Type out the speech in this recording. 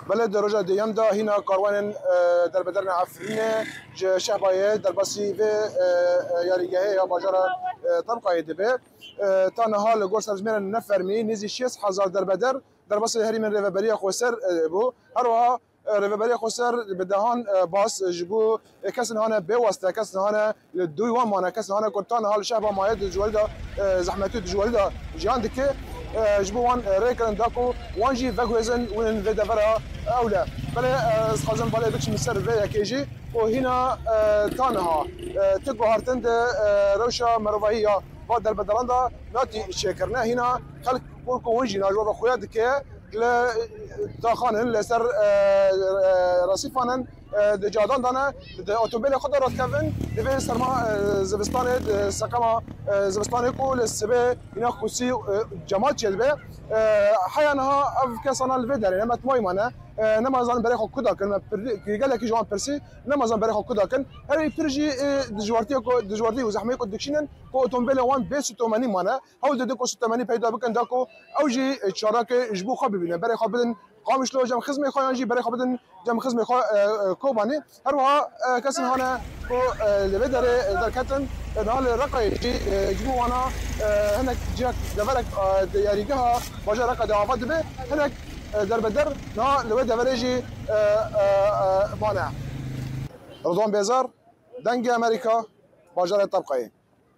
بلد رجا ديام دا هنا كاروان در بدرنا عفرين شهبايه در باسي في ياريجه يا باجرا طبقه دبي تنها لغور سرجمن نفرمي نزي 6000 در بدر در باسي هري من ريفابريا خوسر بو هروها ريفابريا خوسر بدهان باس جبو كسن هنا بواسطه كسن هنا دوي وان كسن هنا كنتان هال شهبا مايد جوالدا زحمتو جوالدا جان دكه جبوان ريكرن داكو وانجي فاكوزن وين في دفرها اولا بلا سخازن بلا بكش مسر في كيجي وهنا تانها تقو هارتند روشا مروفهيه بعد البدلاندا ناتي شكرنا هنا خلق كوركو وانجي ناجوا خويا دكه لا تاخانن لسر رصيفانن جادان دانا اوتومبيل خود رات كافن دفين سرما زبستان سقما زبستان كو للسبه هنا خوسي جماعه جلبه حيانها اف كسانا الفيدر لما تماي مانا نمازان بري خو كدا كن قال لك جوان بيرسي نمازان بري خو كدا كن هري ترجي دجوارتي وزحمه كو دكشنن كو اوتومبيل 1 بي 80 مانا هو دكو 80 بيدا بكن داكو اوجي شراكه جبو خبيبنا بري خبدن قامش لو جم خزمه خيانجي بري خبدن جم خزمه كوباني هروها كسن هنا كو لبدر دركتن نال رقي جبو وانا هناك جاك دفرك ياريجها باجا رقا دعوات به هناك در بدر نا لبدا فريجي مانع رضوان بيزار دنجي امريكا باجا طبقه